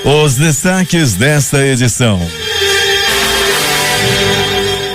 Os destaques desta edição.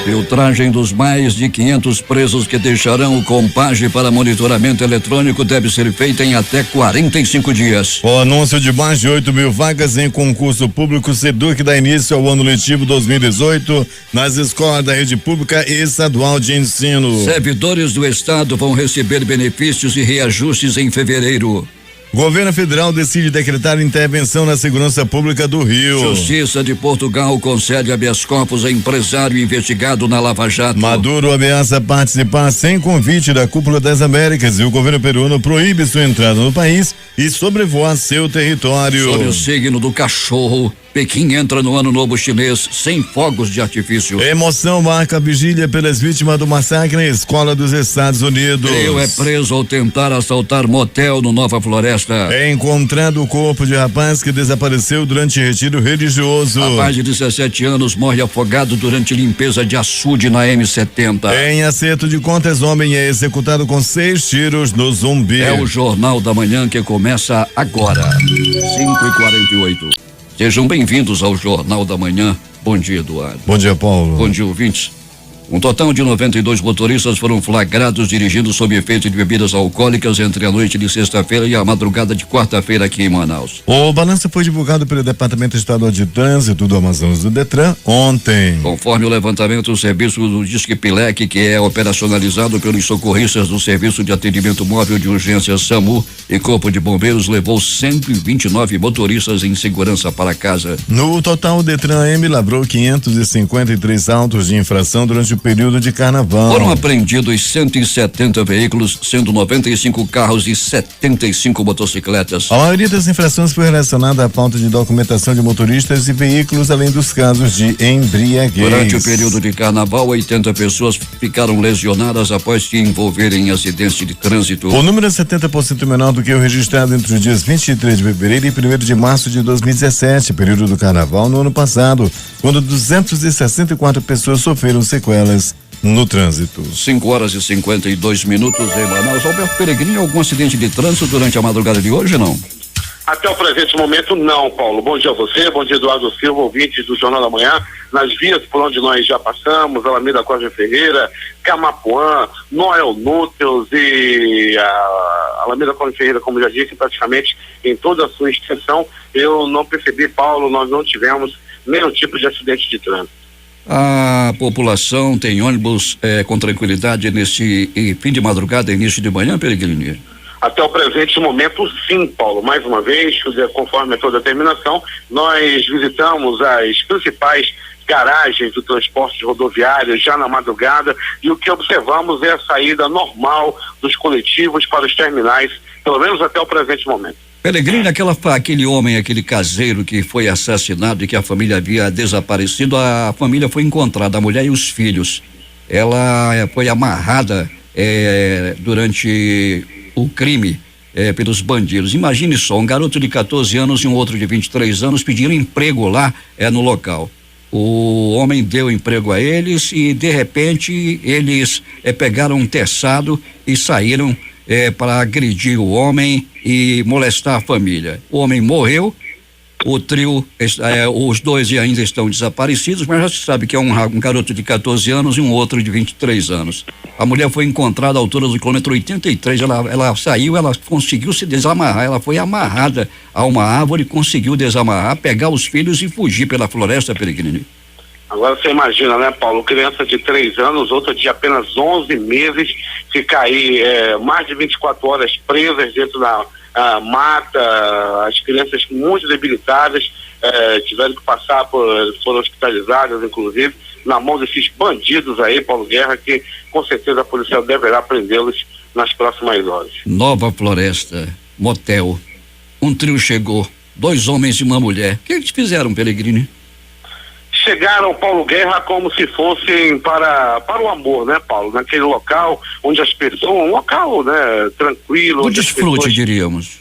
Filtragem dos mais de 500 presos que deixarão o Compage para monitoramento eletrônico deve ser feita em até 45 dias. O anúncio de mais de 8.000 vagas em concurso público SEDUC dá início ao ano letivo 2018 nas escolas da rede pública e estadual de ensino. Servidores do Estado vão receber benefícios e reajustes em fevereiro. Governo federal decide decretar intervenção na segurança pública do Rio. Justiça de Portugal concede habeas corpus a empresário investigado na Lava Jato. Maduro ameaça participar sem convite da Cúpula das Américas e o governo peruano proíbe sua entrada no país e sobrevoar seu território. Sobre o signo do cachorro, Pequim entra no ano novo chinês sem fogos de artifício. Emoção marca a vigília pelas vítimas do massacre na escola dos Estados Unidos. Trio é preso ao tentar assaltar motel no Nova Floresta. É encontrado o corpo de rapaz que desapareceu durante retiro religioso. Rapaz de 17 anos morre afogado durante limpeza de açude na M70. Em acerto de contas, homem é executado com 6 tiros no zumbi. É o Jornal da Manhã que começa agora. 5h48. Sejam bem-vindos ao Jornal da Manhã. Bom dia, Eduardo. Bom dia, Paulo. Bom dia, ouvintes. Um total de 92 motoristas foram flagrados dirigindo sob efeito de bebidas alcoólicas entre a noite de sexta-feira e a madrugada de quarta-feira aqui em Manaus. O balanço foi divulgado pelo Departamento Estadual de Trânsito do Amazonas do Detran ontem. Conforme o levantamento, o serviço do Disque Pilec, que é operacionalizado pelos socorristas do Serviço de Atendimento Móvel de Urgência SAMU e Corpo de Bombeiros, levou 129 motoristas em segurança para casa. No total, o Detran M lavrou 553 autos de infração durante o período de carnaval. Foram apreendidos 170 veículos, sendo 95 carros e 75 motocicletas. A maioria das infrações foi relacionada à falta de documentação de motoristas e veículos, além dos casos de embriaguez. Durante o período de carnaval, 80 pessoas ficaram lesionadas após se envolverem em acidentes de trânsito. O número é 70% menor do que o registrado entre os dias 23 de fevereiro e 1º de março de 2017, período do carnaval no ano passado, quando 264 pessoas sofreram sequelas no trânsito. 5h52 em Manaus. Alberto Peregrini, algum acidente de trânsito durante a madrugada de hoje, não? Até o presente momento, não, Paulo. Bom dia a você, bom dia, Eduardo Silva, ouvintes do Jornal da Manhã. Nas vias por onde nós já passamos, Alameda Costa Ferreira, Camapuã, Noel Núteos e a Alameda Costa Ferreira, como já disse, praticamente em toda a sua extensão, eu não percebi, Paulo, nós não tivemos nenhum tipo de acidente de trânsito. A população tem ônibus com tranquilidade nesse fim de madrugada, início de manhã, Peregrini? Até o presente momento, sim, Paulo. Mais uma vez, conforme a toda determinação, nós visitamos as principais garagens do transporte rodoviário já na madrugada e o que observamos é a saída normal dos coletivos para os terminais, pelo menos até o presente momento. Peregrini, aquele homem, aquele caseiro que foi assassinado e que a família havia desaparecido, a família foi encontrada, a mulher e os filhos. Ela foi amarrada durante o crime pelos bandidos. Imagine só, um garoto de 14 anos e um outro de 23 anos pediram emprego lá no local. O homem deu emprego a eles e de repente eles pegaram um terçado e saíram para agredir o homem e molestar a família. O homem morreu, o trio, os dois ainda estão desaparecidos, mas já se sabe que é um garoto de 14 anos e um outro de 23 anos. A mulher foi encontrada à altura do quilômetro 83, ela saiu, ela conseguiu se desamarrar, ela foi amarrada a uma árvore, conseguiu desamarrar, pegar os filhos e fugir pela floresta, Peregrini. Agora você imagina, né, Paulo? Criança de 3 anos, outra de apenas 11 meses, ficar aí mais de 24 horas presas dentro da mata, as crianças muito debilitadas, tiveram que passar foram hospitalizadas, inclusive, na mão desses bandidos aí, Paulo Guerra, que com certeza a polícia deverá prendê-los nas próximas horas. Nova Floresta, motel, um trio chegou, 2 homens e uma mulher. O que eles fizeram, Peregrini? Chegaram, Paulo Guerra, como se fossem para o amor, né, Paulo? Naquele local onde as pessoas, um local, né, tranquilo. O desfrute, diríamos.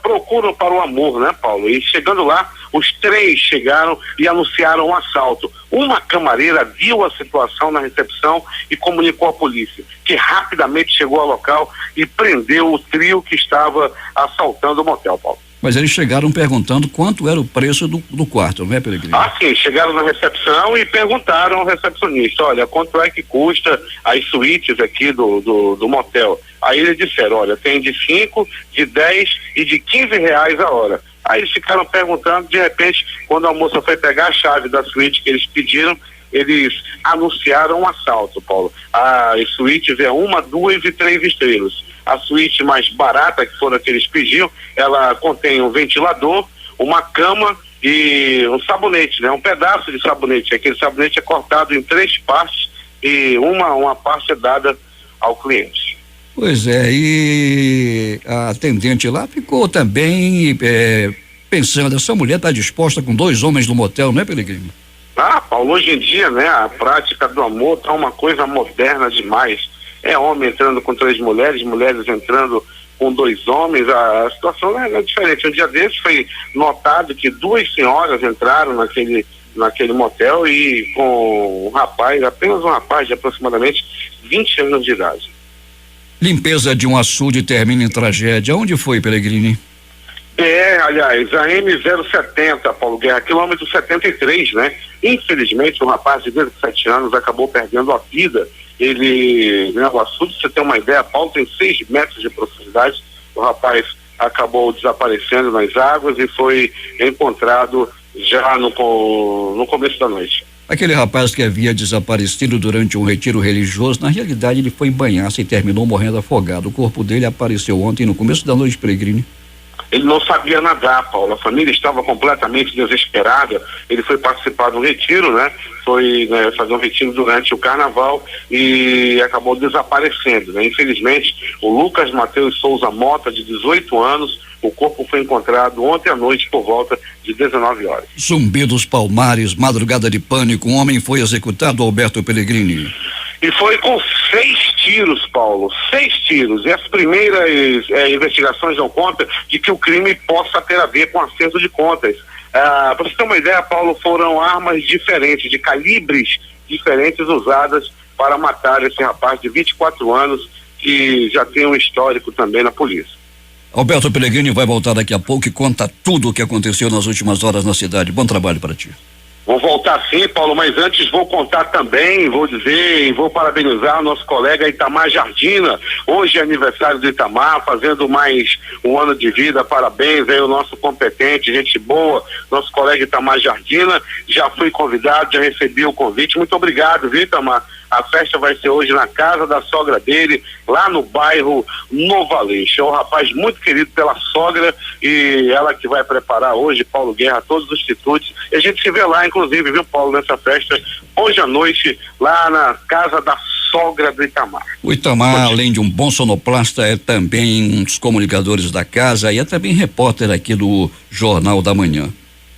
Procuram para o amor, né, Paulo? E chegando lá, os 3 chegaram e anunciaram um assalto. Uma camareira viu a situação na recepção e comunicou à polícia, que rapidamente chegou ao local e prendeu o trio que estava assaltando o motel, Paulo. Mas eles chegaram perguntando quanto era o preço do quarto, não é, Peregrino? Ah, sim, chegaram na recepção e perguntaram ao recepcionista, olha, quanto é que custa as suítes aqui do motel? Aí eles disseram, olha, tem de 5, de 10 e de 15 reais a hora. Aí eles ficaram perguntando, de repente, quando a moça foi pegar a chave da suíte que eles pediram, eles anunciaram um assalto, Paulo. As suítes é 1, 2 e 3 estrelas. A suíte mais barata, que foram a que eles pediam, ela contém um ventilador, uma cama e um sabonete, né? Um pedaço de sabonete. Aquele sabonete é cortado em 3 partes e uma parte é dada ao cliente. Pois é, e a atendente lá ficou também pensando, essa mulher está disposta com 2 homens no motel, não é, Peregrino? Ah, Paulo, hoje em dia, né, a prática do amor tá uma coisa moderna demais. É homem entrando com 3 mulheres, mulheres entrando com 2 homens, a situação é diferente. Um dia desses foi notado que 2 senhoras entraram naquele motel e com um rapaz, apenas um rapaz de aproximadamente 20 anos de idade. Limpeza de um açude termina em tragédia. Onde foi, Peregrini? Aliás, a M070, Paulo Guerra, quilômetro 73, né? Infelizmente, um rapaz de 17 anos acabou perdendo a vida. Ele, né, o açude, você tem uma ideia, Paulo, tem 6 metros de profundidade. O rapaz acabou desaparecendo nas águas e foi encontrado já no começo da noite. Aquele rapaz que havia desaparecido durante um retiro religioso, na realidade ele foi banhar-se e terminou morrendo afogado. O corpo dele apareceu ontem no começo da noite, Peregrini. Ele não sabia nadar, Paulo. A família estava completamente desesperada. Ele foi participar de um retiro, né? Foi fazer um retiro durante o carnaval e acabou desaparecendo, né? Infelizmente, o Lucas Mateus Souza Mota, de 18 anos, o corpo foi encontrado ontem à noite por volta de 19 horas. Zumbi dos Palmares, madrugada de pânico, um homem foi executado, Alberto Peregrini. E foi com 6 tiros, Paulo, 6 tiros. E as primeiras investigações dão conta de que o crime possa ter a ver com acerto de contas. Para você ter uma ideia, Paulo, foram armas diferentes, de calibres diferentes usadas para matar esse rapaz de 24 anos que já tem um histórico também na polícia. Alberto Peregrini vai voltar daqui a pouco e conta tudo o que aconteceu nas últimas horas na cidade. Bom trabalho para ti. Vou voltar sim, Paulo, mas antes vou contar também, vou dizer e vou parabenizar o nosso colega Itamar Jardina. Hoje é aniversário do Itamar, fazendo mais um ano de vida. Parabéns aí o nosso competente, gente boa, nosso colega Itamar Jardina. Já fui convidado, já recebi o convite. Muito obrigado, viu, Itamar? A festa vai ser hoje na casa da sogra dele, lá no bairro Novo Aleixo. É um rapaz muito querido pela sogra e ela que vai preparar hoje, Paulo Guerra, todos os quitutes. E a gente se vê lá, inclusive, viu, Paulo, nessa festa, hoje à noite, lá na casa da sogra do Itamar. O Itamar, além de um bom sonoplasta, é também um dos comunicadores da casa e é também repórter aqui do Jornal da Manhã.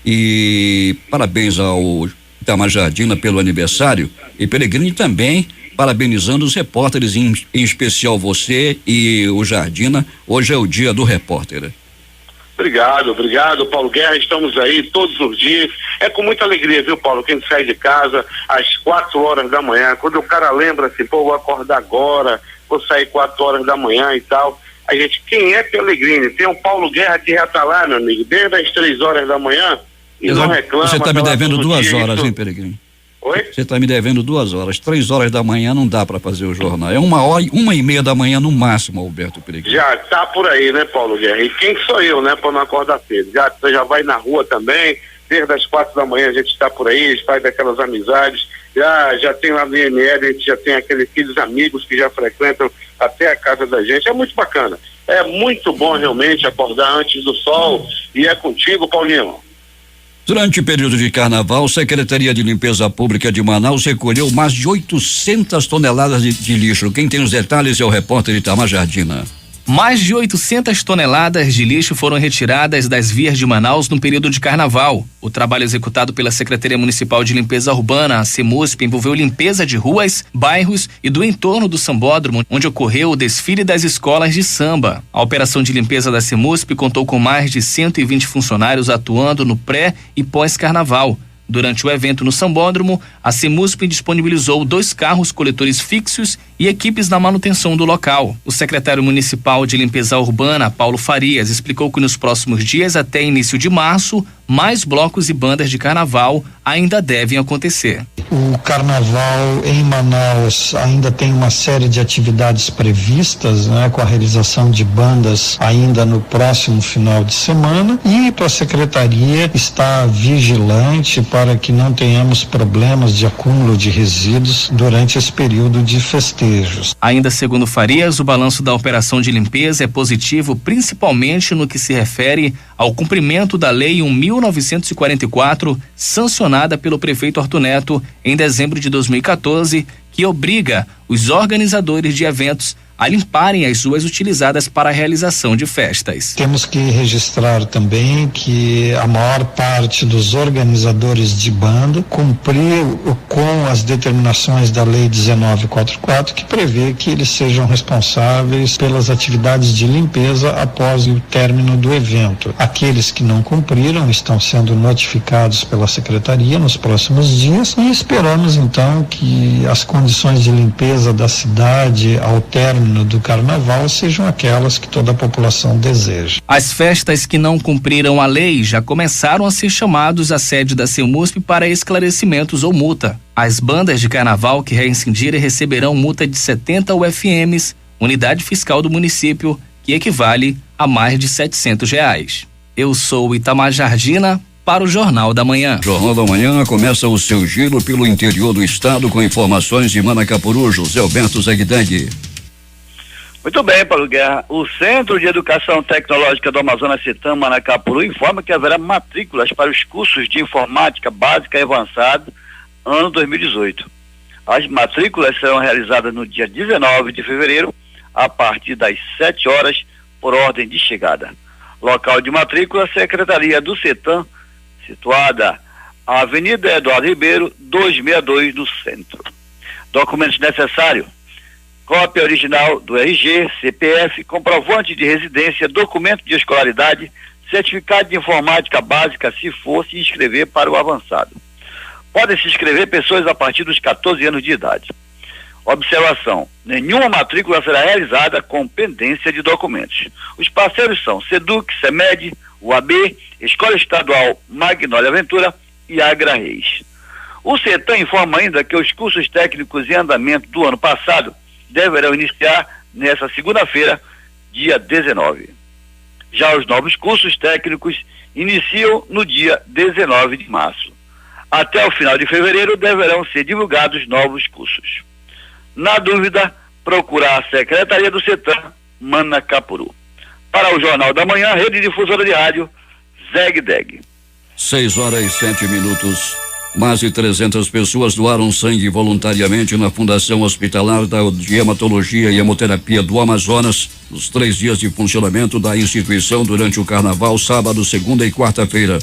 E parabéns ao Itamar Jardina pelo aniversário e Peregrini também parabenizando os repórteres, em especial você e o Jardina. Hoje é o dia do repórter. Obrigado, Paulo Guerra, estamos aí todos os dias, é com muita alegria, viu, Paulo, que a gente sai de casa às 4 horas da manhã, quando o cara lembra assim, pô, vou acordar agora, vou sair 4 horas da manhã e tal, a gente, quem é Peregrini? Tem o Paulo Guerra que já tá lá, meu amigo, desde as 3 horas da manhã, e não reclama. Você tá me devendo 2 horas, hein, Peregrini? Oi? Você tá me devendo 2 horas. 3 horas da manhã não dá para fazer o jornal. É 1h30 da manhã no máximo, Alberto Peregrini. Já tá por aí, né, Paulo Guerra? E quem sou eu, né, para não acordar cedo? Já vai na rua também, desde as 4 da manhã a gente está por aí, faz aquelas amizades. Já tem lá no IML, a gente já tem aqueles amigos que já frequentam até a casa da gente. É muito bacana. É muito bom realmente acordar antes do sol. E é contigo, Paulinho. Durante o período de carnaval, a Secretaria de Limpeza Pública de Manaus recolheu mais de 800 toneladas de lixo. Quem tem os detalhes é o repórter Itamar Jardina. Mais de 800 toneladas de lixo foram retiradas das vias de Manaus no período de carnaval. O trabalho executado pela Secretaria Municipal de Limpeza Urbana, a CEMUSP, envolveu limpeza de ruas, bairros e do entorno do sambódromo, onde ocorreu o desfile das escolas de samba. A operação de limpeza da CEMUSP contou com mais de 120 funcionários atuando no pré e pós-carnaval. Durante o evento no sambódromo, a CEMUSP disponibilizou 2 carros coletores fixos e equipes na manutenção do local. O secretário municipal de limpeza urbana, Paulo Farias, explicou que nos próximos dias, até início de março, mais blocos e bandas de carnaval ainda devem acontecer. O carnaval em Manaus ainda tem uma série de atividades previstas, né, com a realização de bandas ainda no próximo final de semana, e a secretaria está vigilante para que não tenhamos problemas de acúmulo de resíduos durante esse período de festejos. Ainda segundo Farias, o balanço da operação de limpeza é positivo, principalmente no que se refere ao cumprimento da Lei 1.944, sancionada pelo prefeito Arthur Neto em dezembro de 2014, que obriga os organizadores de eventos a limparem as ruas utilizadas para a realização de festas. Temos que registrar também que a maior parte dos organizadores de banda cumpriu com as determinações da Lei 1944, que prevê que eles sejam responsáveis pelas atividades de limpeza após o término do evento. Aqueles que não cumpriram estão sendo notificados pela secretaria nos próximos dias, e esperamos então que as condições de limpeza da cidade ao término do carnaval sejam aquelas que toda a população deseja. As festas que não cumpriram a lei já começaram a ser chamados à sede da CEMUSP para esclarecimentos ou multa. As bandas de carnaval que reincindirem receberão multa de 70 UFMs, unidade fiscal do município, que equivale a mais de R$700. Eu sou Itamar Jardina para o Jornal da Manhã. Jornal da Manhã começa o seu giro pelo interior do estado com informações de Manacapuru. José Alberto Zegdag. Muito bem, Paulo Guerra. O Centro de Educação Tecnológica do Amazonas CETAM Manacapuru informa que haverá matrículas para os cursos de informática básica e avançada ano 2018. As matrículas serão realizadas no dia 19 de fevereiro, a partir das 7 horas, por ordem de chegada. Local de matrícula, Secretaria do CETAM, situada à Avenida Eduardo Ribeiro, 262, no centro. Documentos necessários: cópia original do RG, CPF, comprovante de residência, documento de escolaridade, certificado de informática básica, se for se inscrever para o avançado. Podem se inscrever pessoas a partir dos 14 anos de idade. Observação: nenhuma matrícula será realizada com pendência de documentos. Os parceiros são SEDUC, CEMED, UAB, Escola Estadual Magnólia Ventura e Agra Reis. O CETAM informa ainda que os cursos técnicos em andamento do ano passado deverão iniciar nesta segunda-feira, dia 19. Já os novos cursos técnicos iniciam no dia 19 de março. Até o final de fevereiro deverão ser divulgados novos cursos. Na dúvida, procurar a Secretaria do CETAM Manacapuru. Para o Jornal da Manhã, Rede Difusora de Rádio, Zegdag. 6h07. Mais de 300 pessoas doaram sangue voluntariamente na Fundação Hospitalar de Hematologia e Hemoterapia do Amazonas nos 3 dias de funcionamento da instituição durante o Carnaval, sábado, segunda e quarta-feira.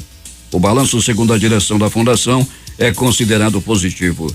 O balanço, segundo a direção da Fundação, é considerado positivo.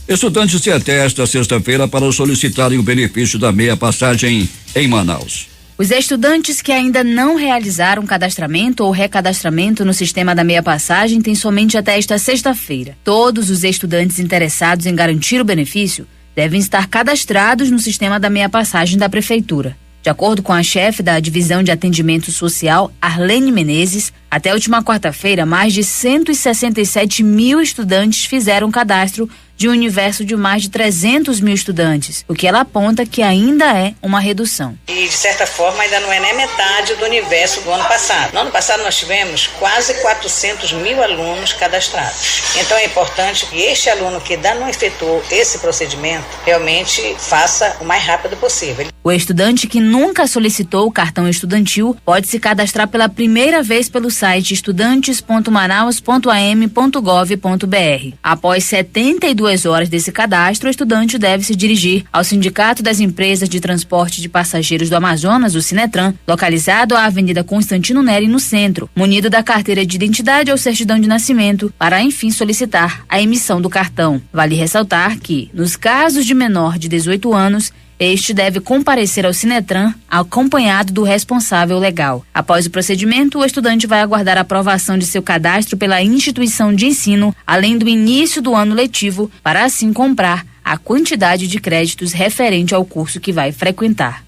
Estudantes têm até esta sexta-feira para solicitarem o benefício da meia passagem em Manaus. Os estudantes que ainda não realizaram cadastramento ou recadastramento no sistema da meia passagem têm somente até esta sexta-feira. Todos os estudantes interessados em garantir o benefício devem estar cadastrados no sistema da meia passagem da Prefeitura. De acordo com a chefe da Divisão de Atendimento Social, Arlene Menezes, até a última quarta-feira, mais de 167 mil estudantes fizeram cadastro de um universo de mais de 300 mil estudantes, o que ela aponta que ainda é uma redução. E, de certa forma, ainda não é nem metade do universo do ano passado. No ano passado, nós tivemos quase 400 mil alunos cadastrados. Então, é importante que este aluno que ainda não efetuou esse procedimento realmente faça o mais rápido possível. O estudante que nunca solicitou o cartão estudantil pode se cadastrar pela primeira vez pelo site estudantes.manaus.am.gov.br. Após 72 horas desse cadastro, o estudante deve se dirigir ao Sindicato das Empresas de Transporte de Passageiros do Amazonas, o Sinetran, localizado à Avenida Constantino Neri, no centro, munido da carteira de identidade ou certidão de nascimento, para enfim solicitar a emissão do cartão. Vale ressaltar que, nos casos de menor de 18 anos, este deve comparecer ao Sinetran acompanhado do responsável legal. Após o procedimento, o estudante vai aguardar a aprovação de seu cadastro pela instituição de ensino, além do início do ano letivo, para assim comprar a quantidade de créditos referente ao curso que vai frequentar.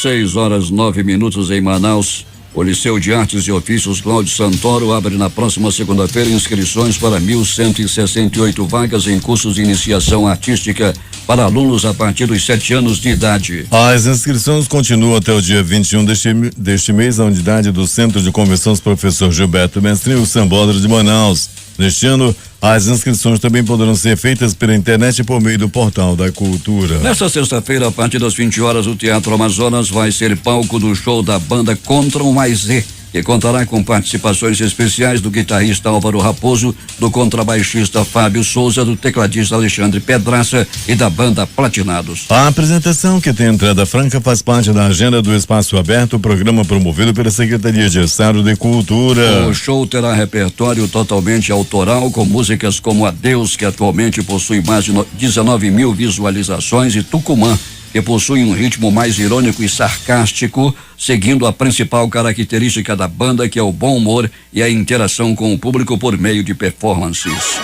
6h09 em Manaus. O Liceu de Artes e Ofícios Cláudio Santoro abre na próxima segunda-feira inscrições para 1.168 vagas em cursos de iniciação artística para alunos a partir dos 7 anos de idade. As inscrições continuam até o dia 21 deste mês na unidade do Centro de Convenções Professor Gilberto Mestrinho, Sambódromo de Manaus. Neste ano, as inscrições também poderão ser feitas pela internet por meio do Portal da Cultura. Nesta sexta-feira, a partir das 20 horas, o Teatro Amazonas vai ser palco do show da banda Contra Mais Z, que contará com participações especiais do guitarrista Álvaro Raposo, do contrabaixista Fábio Souza, do tecladista Alexandre Pedraça e da banda Platinados. A apresentação, que tem entrada franca, faz parte da agenda do Espaço Aberto, programa promovido pela Secretaria de Estado de Cultura. O show terá repertório totalmente autoral, com músicas como Adeus, que atualmente possui mais de 19 mil visualizações, e Tucumã, que possui um ritmo mais irônico e sarcástico, seguindo a principal característica da banda, que é o bom humor e a interação com o público por meio de performances.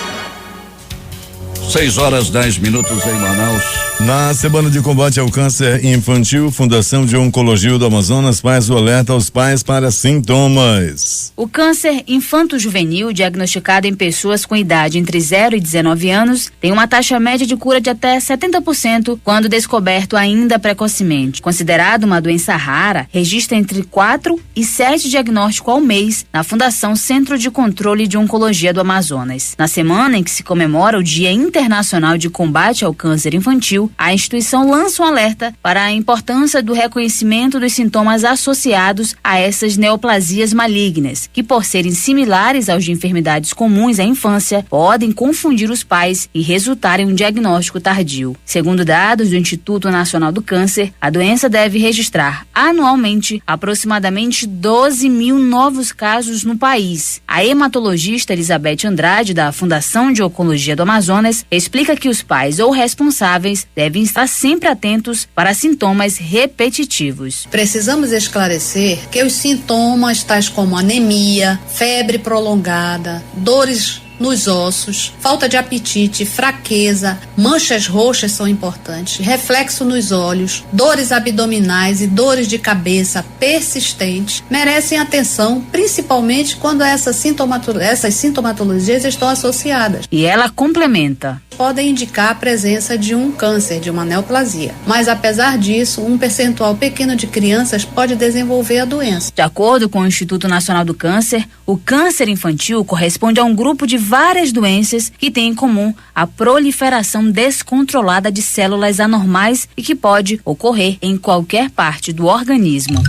6h10 em Manaus. Na semana de combate ao câncer infantil, Fundação de Oncologia do Amazonas faz o alerta aos pais para sintomas. O câncer infanto-juvenil, diagnosticado em pessoas com idade entre 0 e 19 anos, tem uma taxa média de cura de até 70% quando descoberto ainda precocemente. Considerado uma doença rara, registra entre 4 e 7 diagnósticos ao mês na Fundação Centro de Controle de Oncologia do Amazonas. Na semana em que se comemora o Dia Internacional de Combate ao Câncer Infantil, a instituição lança um alerta para a importância do reconhecimento dos sintomas associados a essas neoplasias malignas, que, por serem similares aos de enfermidades comuns à infância, podem confundir os pais e resultar em um diagnóstico tardio. Segundo dados do Instituto Nacional do Câncer, a doença deve registrar anualmente aproximadamente 12 mil novos casos no país. A hematologista Elizabeth Andrade, da Fundação de Oncologia do Amazonas, explica que os pais ou responsáveis devem estar sempre atentos para sintomas repetitivos. Precisamos esclarecer que os sintomas tais como anemia, febre prolongada, dores nos ossos, falta de apetite, fraqueza, manchas roxas são importantes, reflexo nos olhos, dores abdominais e dores de cabeça persistentes merecem atenção, principalmente quando essas sintomatologias estão associadas. E ela complementa: podem indicar a presença de um câncer, de uma neoplasia. Mas, apesar disso, um percentual pequeno de crianças pode desenvolver a doença. De acordo com o Instituto Nacional do Câncer, o câncer infantil corresponde a um grupo de várias doenças que têm em comum a proliferação descontrolada de células anormais e que pode ocorrer em qualquer parte do organismo.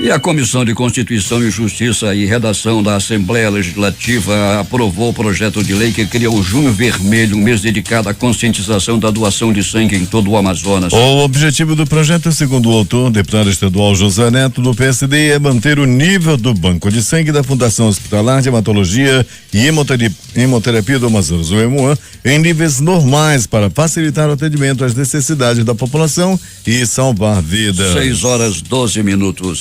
E a Comissão de Constituição e Justiça e Redação da Assembleia Legislativa aprovou o projeto de lei que cria o Junho Vermelho, um mês dedicado à conscientização da doação de sangue em todo o Amazonas. O objetivo do projeto, segundo o autor, deputado estadual José Neto, do PSD, é manter o nível do banco de sangue da Fundação Hospitalar de Hematologia e Hemoterapia do Amazonas, o HEMOAN, em níveis normais para facilitar o atendimento às necessidades da população e salvar vidas. 6h12.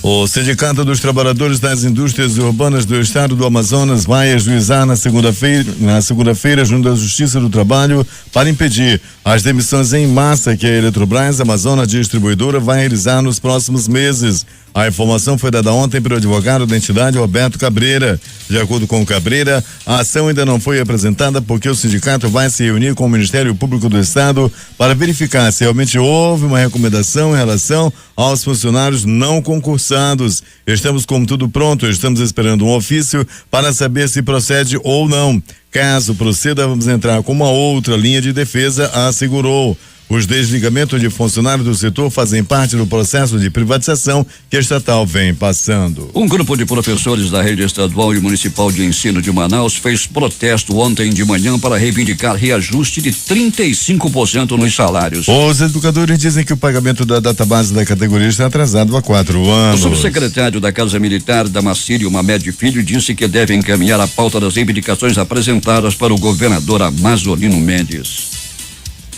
O Sindicato dos Trabalhadores das Indústrias Urbanas do Estado do Amazonas vai ajuizar na segunda-feira, junto à Justiça do Trabalho, para impedir as demissões em massa que a Eletrobras Amazonas Distribuidora vai realizar nos próximos meses. A informação foi dada ontem pelo advogado da entidade, Roberto Cabreira. De acordo com Cabreira, a ação ainda não foi apresentada porque o sindicato vai se reunir com o Ministério Público do Estado para verificar se realmente houve uma recomendação em relação aos funcionários não concursados. Estamos com tudo pronto, estamos esperando um ofício para saber se procede ou não. Caso proceda, vamos entrar com uma outra linha de defesa, assegurou. Os desligamentos de funcionários do setor fazem parte do processo de privatização que a estatal vem passando. Um grupo de professores da rede estadual e municipal de ensino de Manaus fez protesto ontem de manhã para reivindicar reajuste de 35% nos salários. Os educadores dizem que o pagamento da database da categoria está atrasado há 4 anos. O subsecretário da Casa Militar, Damascílio Mamed Filho, disse que deve encaminhar a pauta das reivindicações apresentadas para o governador Amazolino Mendes.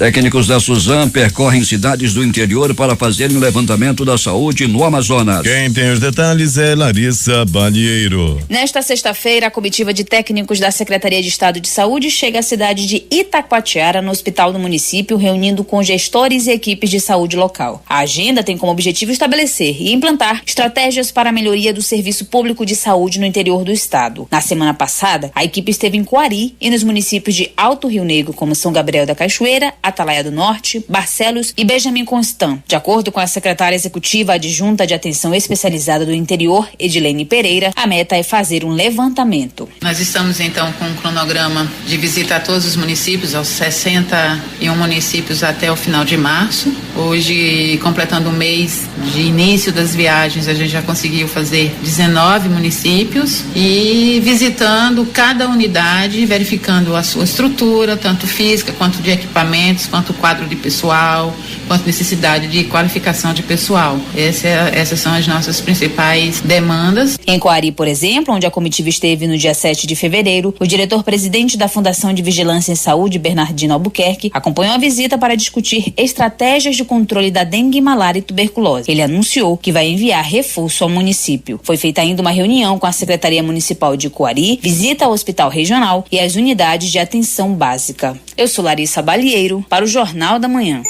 Técnicos da Suzam percorrem cidades do interior para fazerem o levantamento da saúde no Amazonas. Quem tem os detalhes é Larissa Balieiro. Nesta sexta-feira, a comitiva de técnicos da Secretaria de Estado de Saúde chega à cidade de Itacoatiara, no hospital do município, reunindo com gestores e equipes de saúde local. A agenda tem como objetivo estabelecer e implantar estratégias para a melhoria do serviço público de saúde no interior do estado. Na semana passada, a equipe esteve em Coari e nos municípios de Alto Rio Negro, como São Gabriel da Cachoeira, Atalaia do Norte, Barcelos e Benjamin Constant. De acordo com a secretária executiva adjunta de atenção especializada do interior, Edilene Pereira, a meta é fazer um levantamento. Nós estamos então com um cronograma de visita a todos os municípios, aos 61 municípios até o final de março. Hoje, completando o mês de início das viagens, a gente já conseguiu fazer 19 municípios e visitando cada unidade, verificando a sua estrutura, tanto física quanto de equipamentos, quanto quadro de pessoal, quanto necessidade de qualificação de pessoal. Essas são as nossas principais demandas. Em Coari, por exemplo, onde a comitiva esteve no dia 7 de fevereiro, o diretor-presidente da Fundação de Vigilância em Saúde, Bernardino Albuquerque, acompanhou a visita para discutir estratégias de controle da dengue, malária e tuberculose. Ele anunciou que vai enviar reforço ao município. Foi feita ainda uma reunião com a Secretaria Municipal de Coari, visita ao Hospital Regional e às unidades de atenção básica. Eu sou Larissa Balieiro, para o Jornal da Manhã.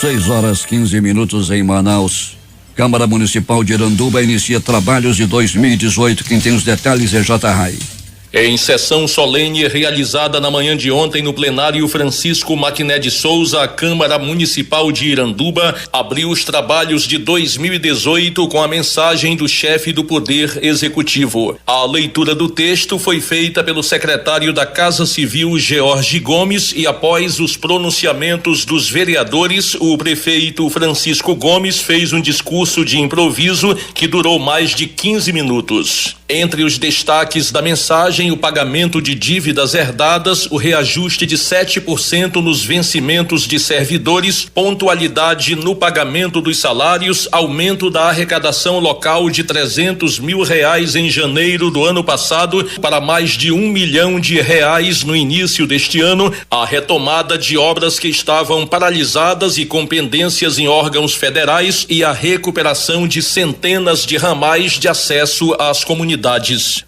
6h15 em Manaus. Câmara Municipal de Iranduba inicia trabalhos de 2018. Quem tem os detalhes é J. Rai. Em sessão solene realizada na manhã de ontem no plenário Francisco Maquiné de Souza, a Câmara Municipal de Iranduba abriu os trabalhos de 2018 com a mensagem do chefe do Poder Executivo. A leitura do texto foi feita pelo secretário da Casa Civil, George Gomes, e após os pronunciamentos dos vereadores, o prefeito Francisco Gomes fez um discurso de improviso que durou mais de 15 minutos. Entre os destaques da mensagem, o pagamento de dívidas herdadas, o reajuste de 7% nos vencimentos de servidores, pontualidade no pagamento dos salários, aumento da arrecadação local de R$300 mil em janeiro do ano passado para mais de R$1 milhão no início deste ano, a retomada de obras que estavam paralisadas e com pendências em órgãos federais e a recuperação de centenas de ramais de acesso às comunidades.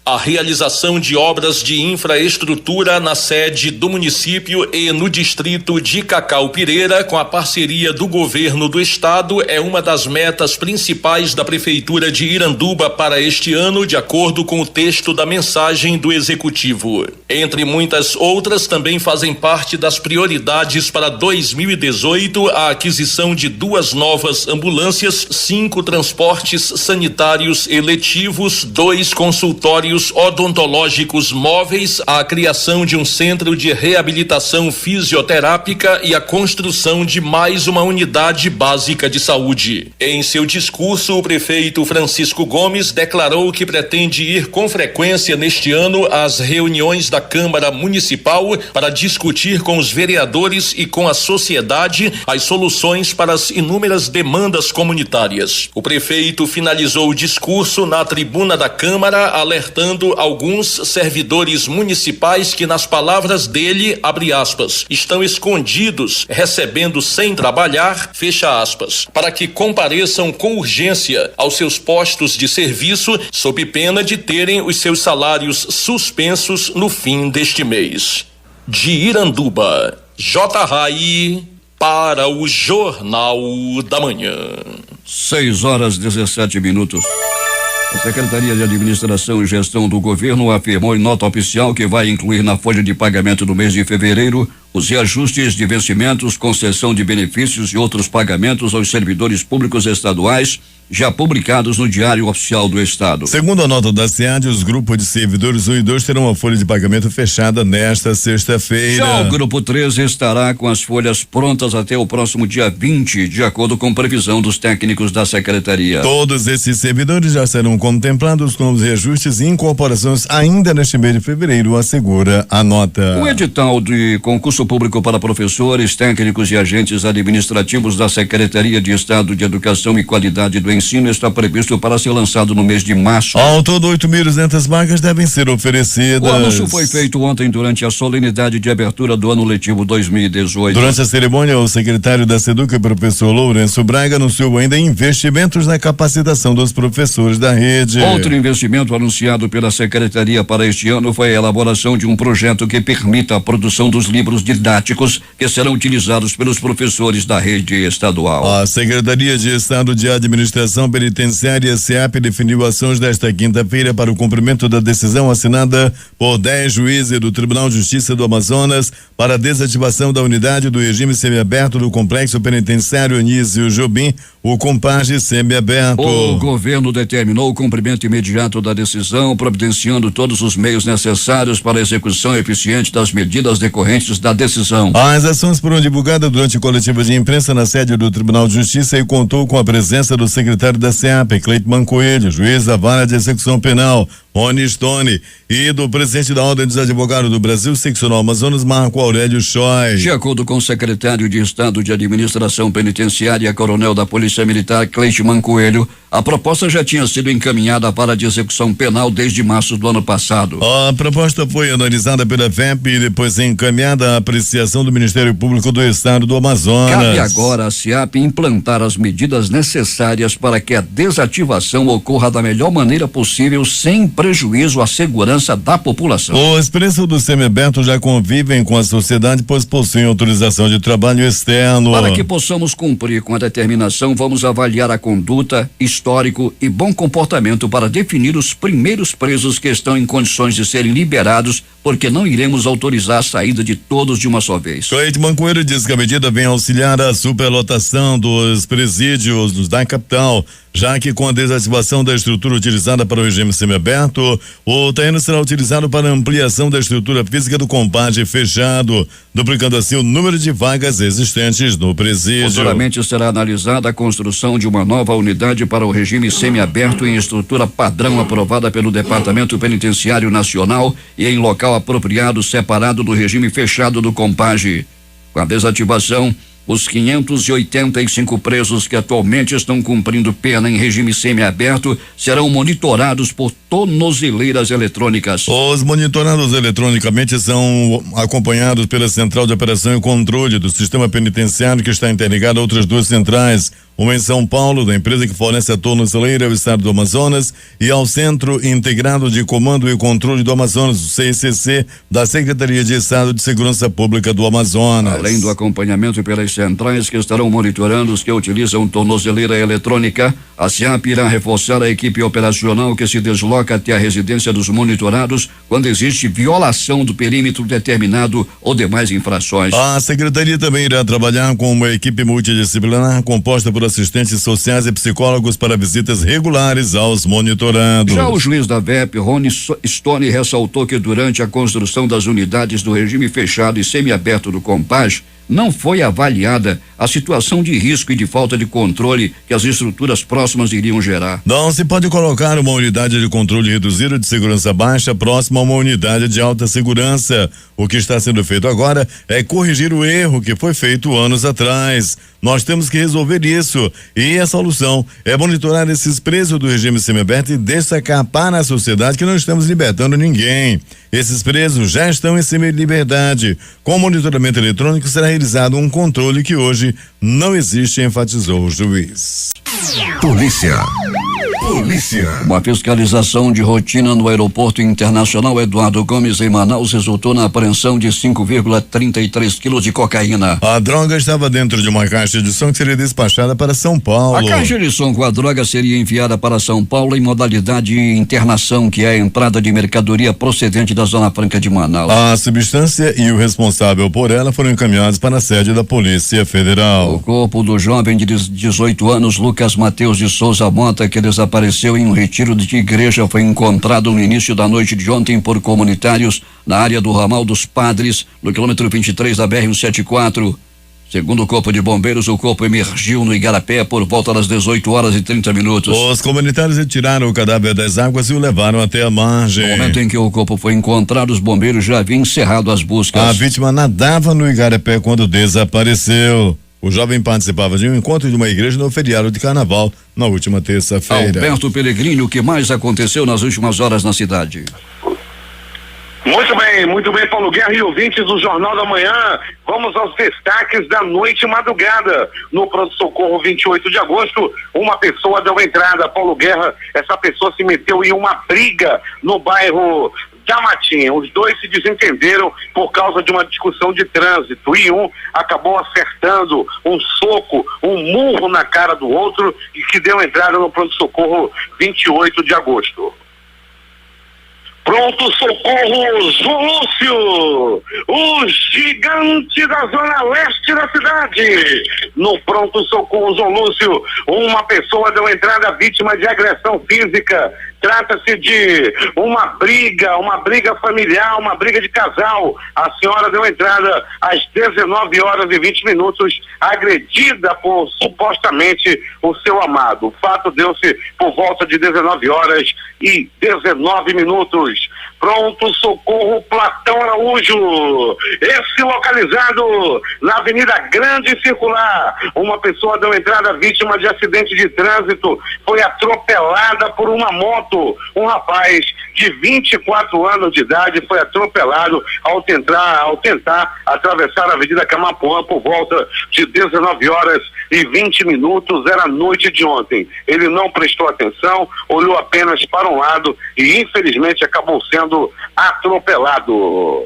A realização de obras de infraestrutura na sede do município e no distrito de Cacau-Pireira, com a parceria do governo do estado, é uma das metas principais da prefeitura de Iranduba para este ano, de acordo com o texto da mensagem do executivo. Entre muitas outras, também fazem parte das prioridades para 2018 a aquisição de 2 novas ambulâncias, 5 transportes sanitários eletivos, 2 consultórios odontológicos móveis, a criação de um centro de reabilitação fisioterápica e a construção de mais uma unidade básica de saúde. Em seu discurso, o prefeito Francisco Gomes declarou que pretende ir com frequência neste ano às reuniões da Câmara Municipal para discutir com os vereadores e com a sociedade as soluções para as inúmeras demandas comunitárias. O prefeito finalizou o discurso na tribuna da Câmara, alertando alguns servidores municipais que, nas palavras dele, abre aspas, estão escondidos, recebendo sem trabalhar, fecha aspas, para que compareçam com urgência aos seus postos de serviço, sob pena de terem os seus salários suspensos no fim deste mês. De Iranduba, J. Rai, para o Jornal da Manhã. 6h17. A Secretaria de Administração e Gestão do Governo afirmou em nota oficial que vai incluir na folha de pagamento do mês de fevereiro os reajustes de vencimentos, concessão de benefícios e outros pagamentos aos servidores públicos estaduais já publicados no Diário Oficial do Estado. Segundo a nota da SEAD, os grupos de servidores 1 e 2 terão uma folha de pagamento fechada nesta sexta-feira. Já o grupo 3 estará com as folhas prontas até o próximo dia 20, de acordo com previsão dos técnicos da Secretaria. Todos esses servidores já serão contemplados com os reajustes e incorporações ainda neste mês de fevereiro, assegura a nota. O edital de concurso concurso público para professores, técnicos e agentes administrativos da Secretaria de Estado de Educação e Qualidade do Ensino está previsto para ser lançado no mês de março. Ao todo, 8.200 vagas devem ser oferecidas. O anúncio foi feito ontem durante a solenidade de abertura do ano letivo 2018. Durante a cerimônia, o secretário da SEDUC, professor Lourenço Braga, anunciou ainda investimentos na capacitação dos professores da rede. Outro investimento anunciado pela Secretaria para este ano foi a elaboração de um projeto que permita a produção dos livros didáticos que serão utilizados pelos professores da rede estadual. A Secretaria de Estado de Administração Penitenciária, SEAP, definiu ações desta quinta-feira para o cumprimento da decisão assinada por 10 juízes do Tribunal de Justiça do Amazonas para a desativação da unidade do regime semiaberto do Complexo Penitenciário Anísio Jobim, o Compage semiaberto. O governo determinou o cumprimento imediato da decisão, providenciando todos os meios necessários para a execução eficiente das medidas decorrentes da decisão. As ações foram divulgadas durante coletiva de imprensa na sede do Tribunal de Justiça e contou com a presença do secretário da SEAP, Cleitman Coelho, juiz da Vara de Execução Penal, Rony Stone, e do presidente da Ordem dos Advogados do Brasil, seccional Amazonas, Marco Aurélio Choi. De acordo com o secretário de Estado de Administração Penitenciária, coronel da Polícia Militar, Cleitman Coelho, a proposta já tinha sido encaminhada para a execução penal desde março do ano passado. A proposta foi analisada pela FEP e depois encaminhada à apreciação do Ministério Público do Estado do Amazonas. Cabe agora à SEAP implantar as medidas necessárias para que a desativação ocorra da melhor maneira possível, sem prejuízo à segurança da população. Os presos do semiaberto já convivem com a sociedade, pois possuem autorização de trabalho externo. Para que possamos cumprir com a determinação, vamos avaliar a conduta, histórico e bom comportamento para definir os primeiros presos que estão em condições de serem liberados, porque não iremos autorizar a saída de todos de uma só vez. Cleitman Coelho diz que a medida vem auxiliar a superlotação dos presídios da capital, já que com a desativação da estrutura utilizada para o regime semiaberto, o terreno será utilizado para ampliação da estrutura física do Compage fechado, duplicando assim o número de vagas existentes no presídio. Futuramente será analisada a construção de uma nova unidade para o regime semiaberto em estrutura padrão aprovada pelo Departamento Penitenciário Nacional e em local apropriado separado do regime fechado do Compage. Com a desativação, os 585 presos que atualmente estão cumprindo pena em regime semiaberto serão monitorados por tornozeleiras eletrônicas. Os monitorados eletronicamente são acompanhados pela Central de Operação e Controle do Sistema Penitenciário, que está interligada a outras duas centrais, uma em São Paulo, da empresa que fornece a tornozeleira ao Estado do Amazonas, e ao Centro Integrado de Comando e Controle do Amazonas, o CICC, da Secretaria de Estado de Segurança Pública do Amazonas. Além do acompanhamento pelas centrais que estarão monitorando os que utilizam tornozeleira eletrônica, a SEAP irá reforçar a equipe operacional que se desloca até a residência dos monitorados quando existe violação do perímetro determinado ou demais infrações. A Secretaria também irá trabalhar com uma equipe multidisciplinar composta por assistentes sociais e psicólogos para visitas regulares aos monitorados. Já o juiz da VEP, Rony Stone, ressaltou que durante a construção das unidades do regime fechado e semiaberto do Compage, não foi avaliada a situação de risco e de falta de controle que as estruturas próximas iriam gerar. Não se pode colocar uma unidade de controle reduzido de segurança baixa próxima a uma unidade de alta segurança. O que está sendo feito agora é corrigir o erro que foi feito anos atrás. Nós temos que resolver isso, e a solução é monitorar esses presos do regime semiaberto e destacar para a sociedade que não estamos libertando ninguém. Esses presos já estão em semi-liberdade. Com o monitoramento eletrônico será realizado um controle que hoje não existe, enfatizou o juiz. Polícia. Uma fiscalização de rotina no Aeroporto Internacional Eduardo Gomes, em Manaus, resultou na apreensão de 5,33 quilos de cocaína. A droga estava dentro de uma caixa de som que seria despachada para São Paulo. A caixa de som com a droga seria enviada para São Paulo em modalidade de internação, que é a entrada de mercadoria procedente da Zona Franca de Manaus. A substância e o responsável por ela foram encaminhados para a sede da Polícia Federal. O corpo do jovem de 18 anos, Lucas Mateus de Souza Mota, que desapareceu em um retiro de igreja, foi encontrado no início da noite de ontem por comunitários na área do Ramal dos Padres, no quilômetro 23 da BR-174. Segundo o Corpo de Bombeiros, o corpo emergiu no Igarapé por volta das 18h30. Os comunitários retiraram o cadáver das águas e o levaram até a margem. No momento em que o corpo foi encontrado, os bombeiros já haviam encerrado as buscas. A vítima nadava no Igarapé quando desapareceu. O jovem participava de um encontro de uma igreja no feriado de carnaval na última terça-feira. Alberto Pellegrini, o que mais aconteceu nas últimas horas na cidade? Muito bem, Paulo Guerra e ouvintes do Jornal da Manhã. Vamos aos destaques da noite e madrugada. No pronto-socorro 28 de agosto, uma pessoa deu entrada. Paulo Guerra, essa pessoa se meteu em uma briga no bairro da Matinha. Os dois se desentenderam por causa de uma discussão de trânsito e um acabou acertando um soco, um murro na cara do outro e que deu entrada no pronto-socorro 28 de agosto. Pronto-socorro João Lúcio, o gigante da zona leste da cidade. No pronto-socorro João Lúcio, uma pessoa deu entrada vítima de agressão física. Trata-se de uma briga familiar, uma briga de casal. A senhora deu entrada às 19h20, agredida por supostamente o seu amado. O fato deu-se por volta de 19h19. Pronto socorro Platão Araújo, esse localizado na Avenida Grande Circular. Uma pessoa deu entrada vítima de acidente de trânsito, foi atropelada por uma moto. Um rapaz de 24 anos de idade foi atropelado ao tentar atravessar a Avenida Camapuã por volta de 19h20. Era a noite de ontem. Ele não prestou atenção, olhou apenas para um lado e infelizmente acabou sendo atropelado.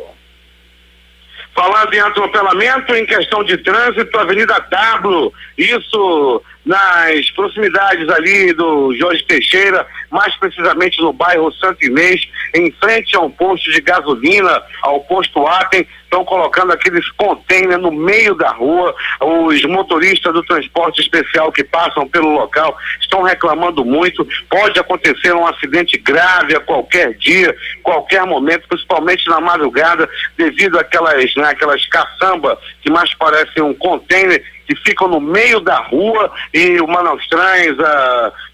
Falando em atropelamento, em questão de trânsito, Avenida W, isso nas proximidades ali do Jorge Teixeira, mais precisamente no bairro Santo Inês, em frente a um posto de gasolina, ao posto Atem, estão colocando aqueles containers no meio da rua. Os motoristas do transporte especial que passam pelo local estão reclamando muito. Pode acontecer um acidente grave a qualquer dia, qualquer momento, principalmente na madrugada, devido àquelas caçambas que mais parecem um container, que ficam no meio da rua, e o Manaus-Trans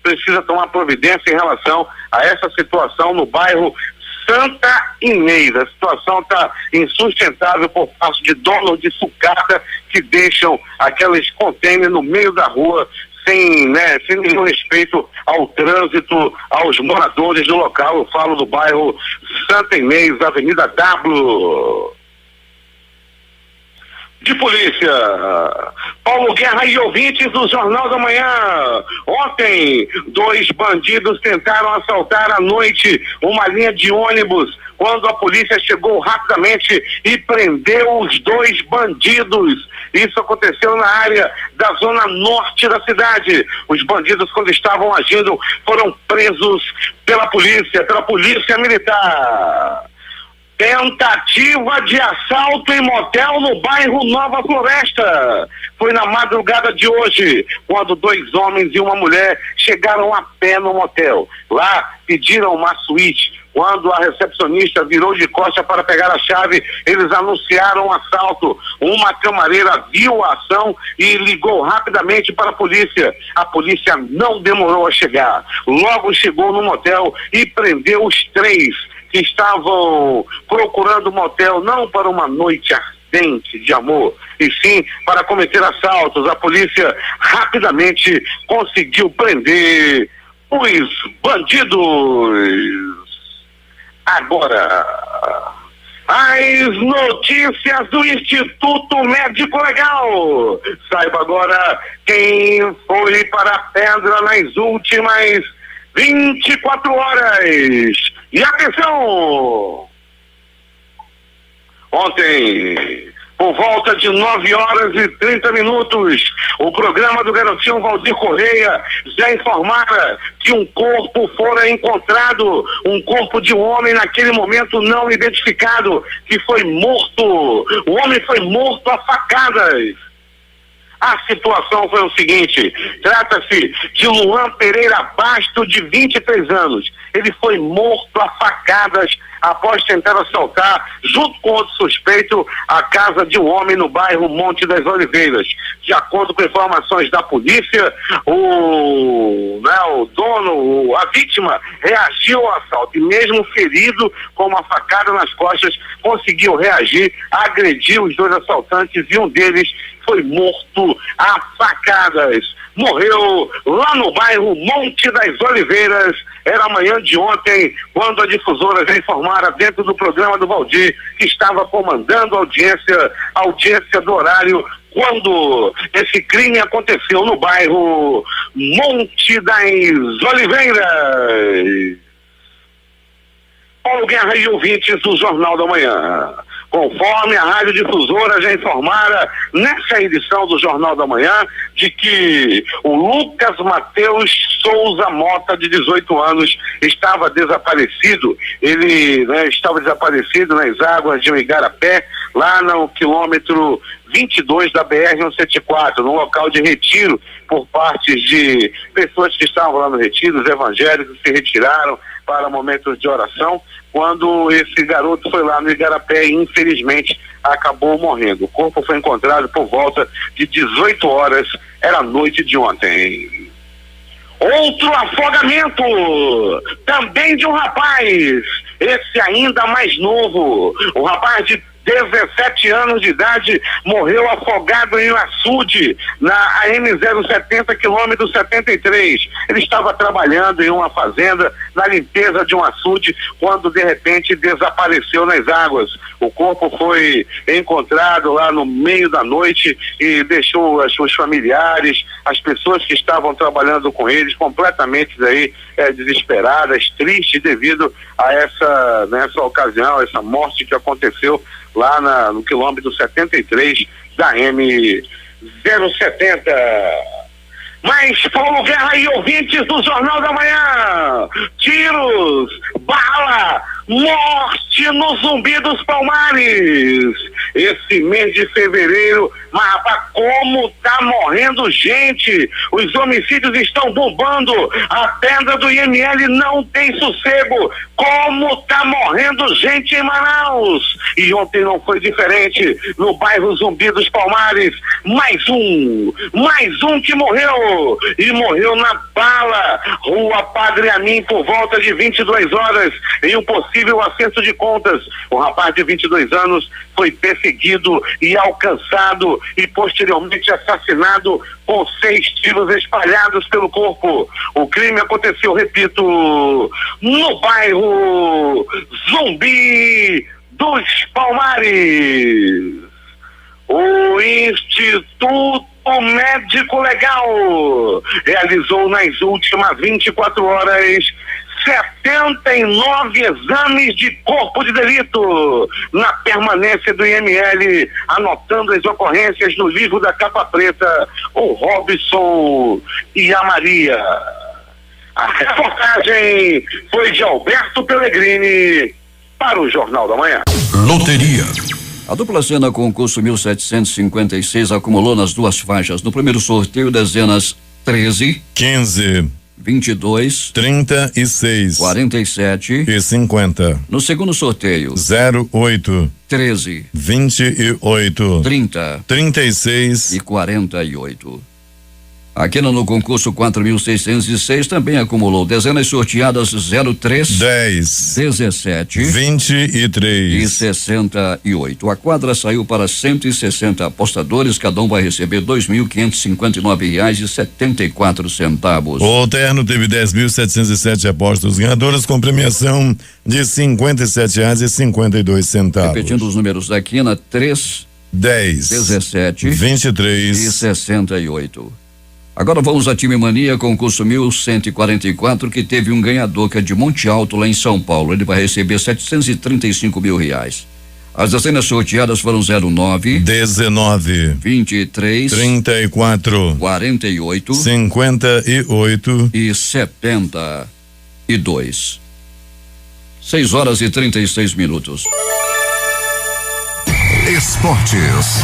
precisa tomar providência em relação a essa situação no bairro Santa Inês. A situação está insustentável por parte de donos de sucata que deixam aqueles containers no meio da rua sem nenhum respeito ao trânsito, aos moradores do local. Eu falo do bairro Santa Inês, Avenida W. De polícia, Paulo Guerra e ouvintes do Jornal da Manhã. Ontem, 2 bandidos tentaram assaltar à noite uma linha de ônibus, quando a polícia chegou rapidamente e prendeu os 2 bandidos. Isso aconteceu na área da zona norte da cidade. Os bandidos, quando estavam agindo, foram presos pela polícia militar. Tentativa de assalto em motel no bairro Nova Floresta. Foi na madrugada de hoje, quando 2 homens e uma mulher chegaram a pé no motel. Lá pediram uma suíte. Quando a recepcionista virou de costas para pegar a chave, eles anunciaram um assalto. Uma camareira viu a ação e ligou rapidamente para a polícia. A polícia não demorou a chegar. Logo chegou no motel e prendeu os 3 que estavam procurando motel não para uma noite ardente de amor, e sim para cometer assaltos. A polícia rapidamente conseguiu prender os bandidos. Agora, as notícias do Instituto Médico Legal. Saiba agora quem foi para a pedra nas últimas 24 horas. E atenção! Ontem, por volta de 9h30, o programa do garotinho Valdir Correia já informara que um corpo fora encontrado, um corpo de um homem naquele momento não identificado, que foi morto. O homem foi morto a facadas. A situação foi o seguinte: trata-se de Luan Pereira Basto, de 23 anos. Ele foi morto a facadas após tentar assaltar, junto com outro suspeito, a casa de um homem no bairro Monte das Oliveiras. De acordo com informações da polícia, a vítima reagiu ao assalto e mesmo ferido com uma facada nas costas, conseguiu reagir, agrediu os dois assaltantes e um deles foi morto a facadas. Morreu lá no bairro Monte das Oliveiras. Era a manhã de ontem, quando a difusora já informara dentro do programa do Valdir que estava comandando a audiência do horário, quando esse crime aconteceu no bairro Monte das Oliveiras. Paulo Guerra e ouvintes do Jornal da Manhã. Conforme a Rádio Difusora já informara nessa edição do Jornal da Manhã de que o Lucas Mateus Souza Mota, de 18 anos, estava desaparecido. Ele estava desaparecido nas águas de um igarapé, lá no quilômetro 22 da BR-174, no local de retiro por parte de pessoas que estavam lá no retiro, os evangélicos se retiraram para momentos de oração, quando esse garoto foi lá no igarapé e infelizmente acabou morrendo. O corpo foi encontrado por volta de 18 horas, era a noite de ontem. Outro afogamento, também de um rapaz, esse ainda mais novo, um rapaz de 17 anos de idade, morreu afogado em um açude na AM070, quilômetro 73. Ele estava trabalhando em uma fazenda, na limpeza de um açude, quando de repente desapareceu nas águas. O corpo foi encontrado lá no meio da noite e deixou os familiares, as pessoas que estavam trabalhando com eles, completamente desesperadas, tristes devido a nessa ocasião, essa morte que aconteceu lá no quilômetro 73 da M070. Mas, Paulo Guerra e ouvintes do Jornal da Manhã, tiros, bala, morte no Zumbi dos Palmares. Esse mês de fevereiro, mas rapaz, como tá morrendo gente, os homicídios estão bombando, a pedra do IML não tem sossego, como tá morrendo gente em Manaus. E ontem não foi diferente, no bairro Zumbi dos Palmares, mais um que morreu, e morreu na bala, Rua Padre Amin, por volta de 22 horas, em um possível acerto de contas. O rapaz de 22 anos foi perseguido e alcançado e posteriormente assassinado com 6 tiros espalhados pelo corpo. O crime aconteceu, repito, no bairro Zumbi dos Palmares. O Instituto Médico Legal realizou nas últimas 24 horas 79 exames de corpo de delito na permanência do IML, anotando as ocorrências no livro da capa preta, o Robson e a Maria. A reportagem foi de Alberto Pellegrini para o Jornal da Manhã. Loteria. A dupla Sena concurso 1756 acumulou nas duas faixas. No primeiro sorteio, dezenas 13, 15, 22, 36, 47 e 50. No segundo sorteio, 08, 13, 28, 30, 36 e 48. Aqui no concurso 4.606 também acumulou dezenas sorteadas 03, 10, 17, 23 e 68. A quadra saiu para 160 apostadores, cada um vai receber R$2.559,74. O terno teve 10.707 apostas ganhadoras com premiação de R$57,52. Repetindo os números da quina: 3, 10, 17, 23 e 68. Agora vamos à Time Mania, concurso 1144, que teve um ganhador que é de Monte Alto, lá em São Paulo. Ele vai receber R$735 mil. As dezenas sorteadas foram 09, 19, 23, 34, 48, 58 e 72. 6 horas e 36 minutos. Esportes.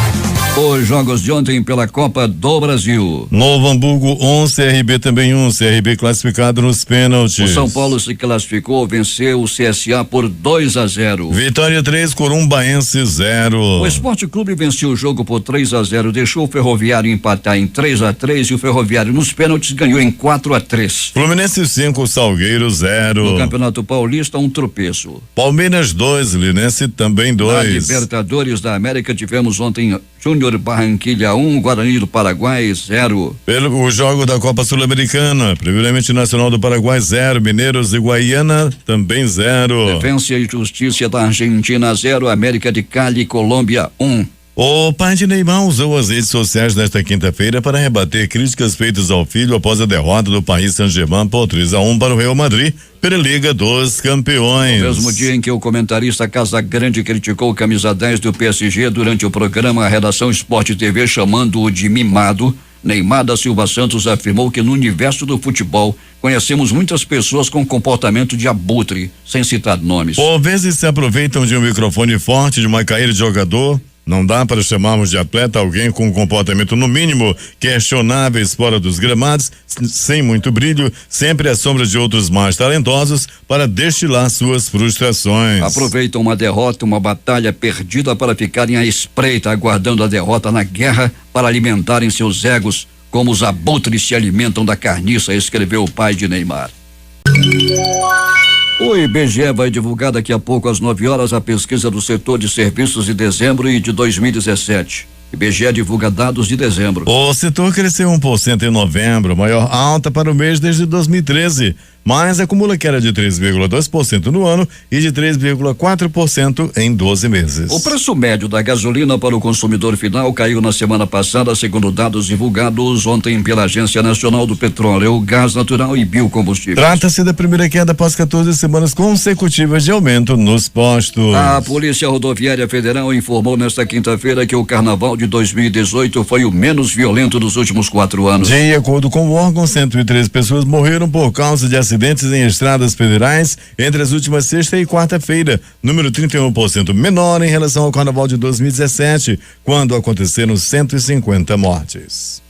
Os jogos de ontem pela Copa do Brasil. Novo Hamburgo 1, CRB também 1, CRB classificado nos pênaltis. O São Paulo se classificou, venceu o CSA por 2-0. Vitória 3, Corumbaense 0. O Esporte Clube venceu o jogo por 3-0, deixou o Ferroviário empatar em 3-3 e o Ferroviário nos pênaltis ganhou em 4-3. Fluminense 5, Salgueiro 0. No Campeonato Paulista, um tropeço. Palmeiras 2, Linense também 2. Na Libertadores da América tivemos ontem Júnior Barranquilla 1, Guarani do Paraguai 0. Pelo jogo da Copa Sul-Americana, primeiramente Nacional do Paraguai 0, Mineiros e Guaiana também 0. Defensa e Justiça da Argentina 0, América de Cali e Colômbia 1. O pai de Neymar usou as redes sociais nesta quinta-feira para rebater críticas feitas ao filho após a derrota do Paris Saint-Germain por 3-1 para o Real Madrid pela Liga dos Campeões. No mesmo dia em que o comentarista Casagrande criticou o camisa 10 do PSG durante o programa A Redação Esporte TV chamando-o de mimado, Neymar da Silva Santos afirmou que no universo do futebol conhecemos muitas pessoas com comportamento de abutre, sem citar nomes. Por vezes se aproveitam de um microfone forte de uma carreira de jogador. Não dá para chamarmos de atleta alguém com um comportamento no mínimo questionáveis fora dos gramados, sem muito brilho, sempre à sombra de outros mais talentosos para destilar suas frustrações. Aproveitam uma derrota, uma batalha perdida para ficarem à espreita, aguardando a derrota na guerra para alimentarem seus egos, como os abutres se alimentam da carniça, escreveu o pai de Neymar. O IBGE vai divulgar daqui a pouco às 9 horas a pesquisa do setor de serviços de dezembro e de 2017. IBGE divulga dados de dezembro. O setor cresceu 1% em novembro, maior alta para o mês desde 2013, mas acumula queda de 3,2% no ano e de 3,4% em 12 meses. O preço médio da gasolina para o consumidor final caiu na semana passada, segundo dados divulgados ontem pela Agência Nacional do Petróleo, Gás Natural e Biocombustíveis. Trata-se da primeira queda após 14 semanas consecutivas de aumento nos postos. A Polícia Rodoviária Federal informou nesta quinta-feira que o Carnaval de 2018 foi o menos violento dos últimos 4 anos. De acordo com o órgão, 103 pessoas morreram por causa de acidentes em estradas federais entre as últimas sexta e quarta-feira, número 31% menor em relação ao Carnaval de 2017, quando aconteceram 150 mortes.